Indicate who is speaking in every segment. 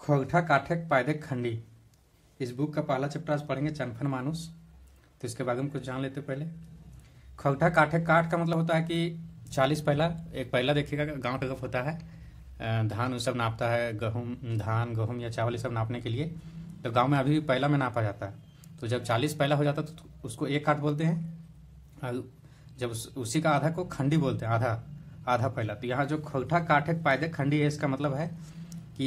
Speaker 1: खोगठा काठक पायदक खंडी। इस बुक का पहला चैप्टर आज पढ़ेंगे चनफन मानुस। तो इसके बारे में कुछ जान लेते पहले। खोगठा काठक, काठ का मतलब होता है कि 40 पहला। एक पहला देखिएगा गांव तरफ होता है, धान सब नापता है, धान गेहूँ या चावल ये सब नापने के लिए। तो गांव में अभी भी पहला में नापा जाता है। तो जब 40 पहला हो जाता है तो उसको एक काठ बोलते हैं, और जब उसी का आधा को खंडी बोलते हैं, आधा पहला। तो यहाँ जो खोगठा काठक पायदक खंडी है, इसका मतलब है कि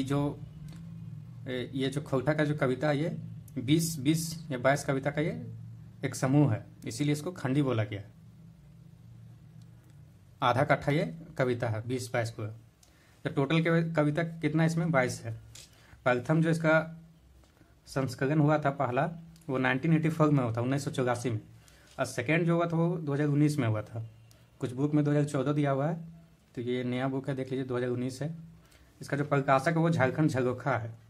Speaker 1: ये जो खोगठा का जो कविता है, ये 20 या 22 कविता का ये एक समूह है, इसीलिए इसको खंडी बोला गया। आधा काठा ये कविता है, 20-22 को। तो टोटल कविता कितना इसमें 22 है। प्रथम जो इसका संस्करण हुआ था पहला, वो 1984 में हुआ था, 1984 में। और सेकेंड जो हुआ था वो 2019 में हुआ था। कुछ बुक में 2014 दिया हुआ है, तो ये नया बुक है, देख लीजिए 2019 है। इसका जो प्रकाशक है वो झारखंड झरोखा है।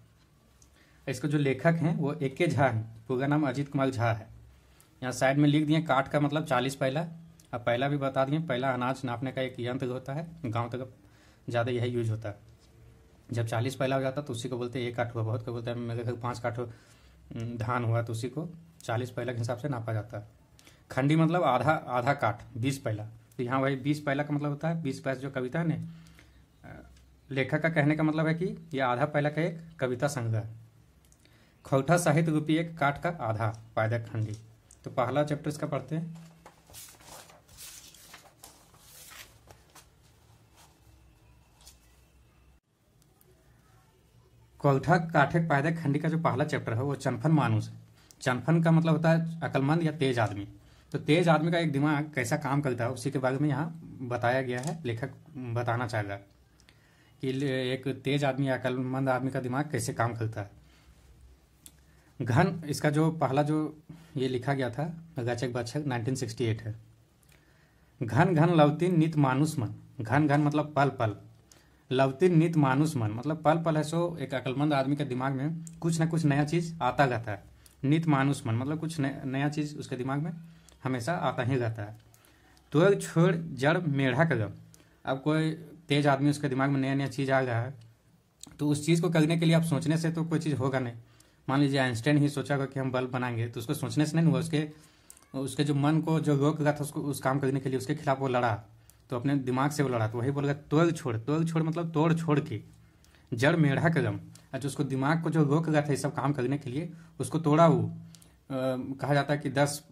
Speaker 1: इसके जो लेखक हैं वो AK झा हैं, पूरा नाम अजीत कुमार झा है। यहाँ साइड में लिख दिए काठ का मतलब 40 पहला। अब पहला भी बता दिए, पहला अनाज नापने का एक यंत्र होता है, गांव तक ज़्यादा यही यूज होता है। जब 40 पहला हो जाता तो उसी को बोलते हैं 1 काठ हुआ। बहुत को बोलते हैं मेरे घर 5 काठ धान हुआ, तो उसी को 40 पहला के हिसाब से नापा जाता है। खंडी मतलब आधा काठ, 20 पहला। तो यहाँ वही 20 पहला का मतलब होता है 20-22 जो कविता है ना। लेखक का कहने का मतलब है कि ये आधा पहला का एक कविता संग्रह है। खोगठा साहित्य रूपी एक काठ का आधा पायदक खंडी। तो पहला चैप्टर इसका पढ़ते हैं। खोगठा काठक पायदक खंडी का जो पहला चैप्टर है वो चनफन मानुस है। चनफन का मतलब होता है अक्लमंद या तेज आदमी। तो तेज आदमी का एक दिमाग कैसा काम करता है उसी के बारे में यहाँ बताया गया है। लेखक बताना चाहेगा कि एक तेज आदमी या अक्लमंद आदमी का दिमाग कैसे काम करता है। घन, इसका जो पहला जो ये लिखा गया था गचक बचक 1968 है। घन घन लवतीन नित मानुस मन। घन घन मतलब पल पल, लवतीन नित मानुस मन मतलब पल पल है सो एक अक्लमंद आदमी के दिमाग में कुछ ना कुछ नया चीज आता रहता है। नित मानुस मन मतलब कुछ नया चीज उसके दिमाग में हमेशा आता ही रहता है। तो छोड़ जड़ मेढ़ा कदम। अब कोई तेज आदमी उसके दिमाग में नया नया चीज आ रहा है, तो उस चीज को करने के लिए आप सोचने से तो कोई चीज होगा नहीं। मान लीजिए आइंस्टाइन ही सोचा कि हम बल्ब बनाएंगे, तो उसको सोचने से नहीं हुआ, उसके जो मन को जो रोक रहा था उसको उस काम करने के लिए, उसके खिलाफ वो लड़ा, तो अपने दिमाग से वो लड़ा। तो वही बोल रहा तोड़ छोड़ मतलब तोड़ छोड़ के जड़ मेढ़ा कदम। जो उसको दिमाग को जो रोक रहा था ये सब काम करने के लिए, उसको तोड़ा। वो कहा जाता है कि 10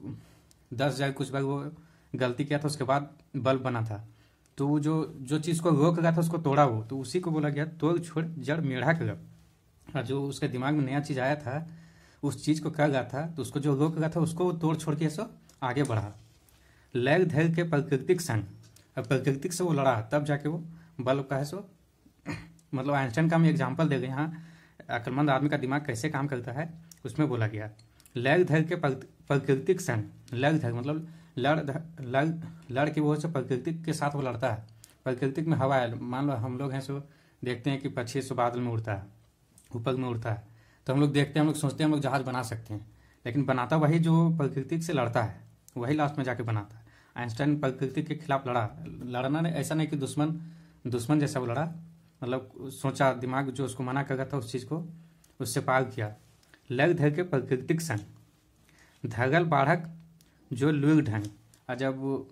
Speaker 1: जगह कुछ बार वो गलती किया था, उसके बाद बल्ब बना था। तो वो जो चीज़ को रोक रहा था उसको तोड़ा वो, तो उसी को बोला गया तोड़ छोड़ जड़ मेढ़ा कदम। जो उसके दिमाग में नया चीज़ आया था, उस चीज़ को कर रहा था, तो उसको जो रोक रहा था उसको तोड़ छोड़ के सो आगे बढ़ा। लैग धैर्य के प्राकृतिक संग, अब प्राकृतिक से वो लड़ा तब जाके वो बल्ब का है सो मतलब आइंस्टाइन का हम एग्जाम्पल दे गए। यहाँ अक्लमंद आदमी का दिमाग कैसे काम करता है उसमें बोला गया। लैग धैर्य के प्राकृतिक संग, लैग धैर्य मतलब लड़ के वो प्राकृतिक के साथ वो लड़ता है। प्राकृतिक में हवा है, मान लो हम लोग हैं सो देखते हैं कि पक्षी सो बादल में उड़ता है, ऊपर में उड़ता है, तो हम लोग देखते हैं, हम लोग सोचते हैं हम लोग जहाज बना सकते हैं, लेकिन बनाता वही जो प्रकृति से लड़ता है, वही लास्ट में जाके बनाता है। आइंस्टाइन प्रकृति के खिलाफ लड़ना नहीं, ऐसा नहीं कि दुश्मन जैसा वो लड़ा, मतलब सोचा, दिमाग जो उसको मना कर रहा था उस चीज़ को उससे पार किया। लग धर के प्राकृतिक संग धगल बाढ़क जो लुग ढंग। और जब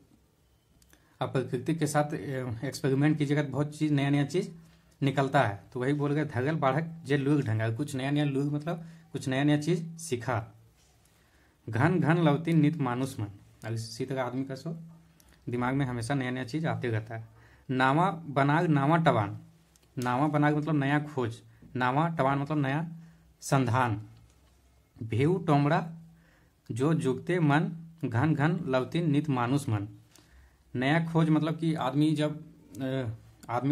Speaker 1: आप प्रकृति के साथ एक्सपेरिमेंट कीजिएगा तो बहुत चीज़ नया चीज़ निकलता है। तो वही बोल गए धगल बाढ़क जे लुग ढंग, कुछ नया लुग मतलब कुछ नया चीज़ सीखा। घन घन लवती नित मानुस मन, इसी तरह आदमी का सो दिमाग में हमेशा नया चीज़ आते रहता है। नावा बनाग नावा टवान, नावा बनाग मतलब नया खोज, नावा टवान मतलब नया संधान। भेऊ टोमड़ा जो जुगते मन, घन घन लवती नित मानुस मन। नया खोज मतलब कि आदमी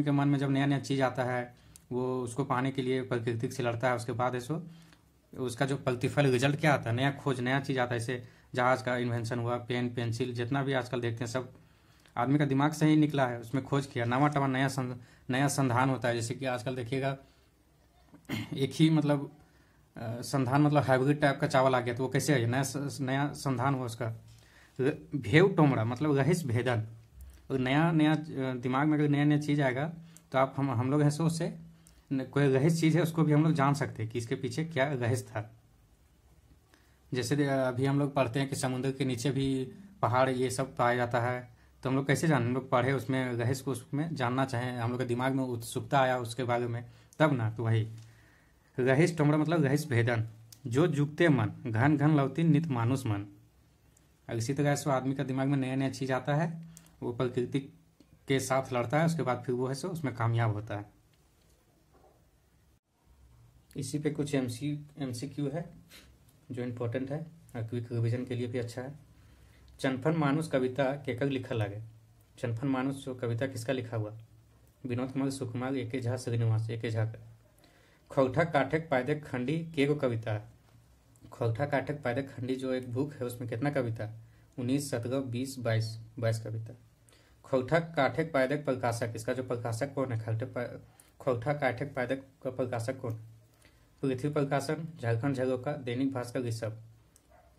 Speaker 1: के मन में जब नया चीज़ आता है, वो उसको पाने के लिए प्रकृति से लड़ता है, उसके बाद है सो उसका जो प्रतिफल रिजल्ट क्या आता है, नया खोज नया चीज़ आता है। जैसे जहाज का इन्वेंशन हुआ, पेन पेंसिल जितना भी आजकल देखते हैं सब आदमी का दिमाग से ही निकला है, उसमें खोज किया। नवा टवा नया संधान होता है। जैसे कि आजकल देखिएगा एक ही मतलब संधान मतलब हाइब्रिड टाइप का चावल आ गया, तो वो कैसे है, नया संधान हुआ उसका। भेव टोमड़ा मतलब रहिस भेदन, नया दिमाग में अगर नया चीज़ आएगा तो आप हम लोग हैं सो उससे कोई रहस्य चीज़ है उसको भी हम लोग जान सकते हैं कि इसके पीछे क्या रहस्य था। जैसे अभी हम लोग पढ़ते हैं कि समुद्र के नीचे भी पहाड़ ये सब पाया जाता है, तो हम लोग कैसे जाने, हम लोग पढ़े उसमें रहस्य को, उसमें जानना चाहें, हम लोग के दिमाग में उत्सुकता आया उसके बारे में, तब ना। तो वही रहस्य टोमड़ा मतलब रहस्य भेदन, जो जुगते मन घन घन लौती नित मानुष मन। और इसी तरह से आदमी का दिमाग में नया नया चीज़ आता है, वो प्रकृति के साथ लड़ता है, उसके बाद फिर वो है सो उसमें कामयाब होता है। इसी पे कुछ MCQ है जो इम्पोर्टेंट है और क्विक रिविजन के लिए भी अच्छा है। चनफन मानुष कविता केकर लिखल लागे। चनफन मानुष जो कविता किसका लिखा हुआ, विनोद कुमार सुकुमार, एके झा श्रीनिवास, एके झा का। खौठा काठक पायदक खंडी के गो कविता है। खौठा काठक पायदक खंडी जो एक बुक है उसमें कितना कविता, 19, 17, 20, 22 कविता। खौठा काठक पायदक प्रकाशक, इसका जो प्रकाशक कौन है, खौठा काठक पायदक का प्रकाशक कौन। पृथ्वी प्रकाशन, झारखंड झरोखा, दैनिक भास्कर, ऋषभ,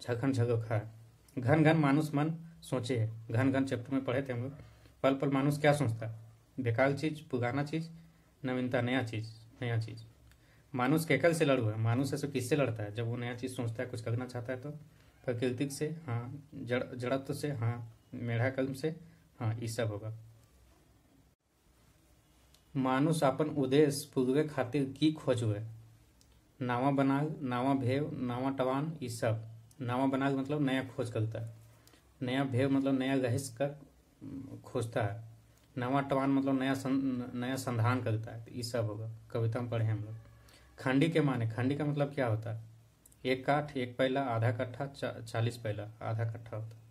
Speaker 1: झारखंड झरोखा है। घन घन मानुष मन सोचे है, घन घन चैप्टर में पढ़े थे हम लोग। पल पल मानुष क्या सोचता है, बेकार चीज, पुराना चीज, नवीनता, नया चीज। मानुष केकर से लड़ू है, मानुष ऐसे किससे लड़ता है, जब वो नया चीज सोचता है, कुछ करना चाहता है तो। प्राकृतिक से, हाँ। जड़त्व से, हाँ। मेढ़ा कर्म से, हाँ। ये सब होगा। मानुष अपन उद्देश्य पूर्वे खातिर की खोज हुए, नावा बनाग, नावा भेव, नावा टवान, ये सब। नावा बनाग मतलब नया खोज करता है, नया भेव मतलब नया रहस्य का खोजता है, नावा टवान मतलब नया संधान करता है। तो ये सब होगा, कविता में पढ़े हम लोग। खंडी के माने, खंडी का मतलब क्या होता है, 1 काठ 1 पैला, आधा कट्ठा 40 पैला, आधा कट्ठा होता है।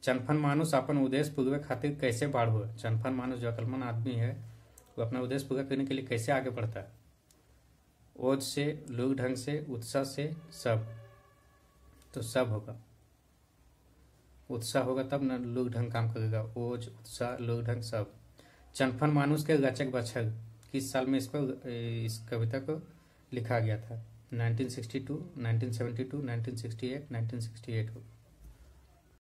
Speaker 1: चनफन मानुष अपन उद्देश्य पूर्वे खातिर कैसे बाढ़ हुआ। चनफन मानुष जो अकलमंद आदमी है वो अपना उद्देश्य पूरा करने के लिए कैसे आगे बढ़ता है, ओज से, लोक ढंग से, उत्साह से, सब। तो सब होगा, उत्साह होगा तब न लोक ढंग काम करेगा, ओज, उत्साह, लोक ढंग, सब। चनफन मानुष के रचक बचक, किस साल में इस कविता को लिखा गया था, 1962, 1972, 1968, 1968 हो।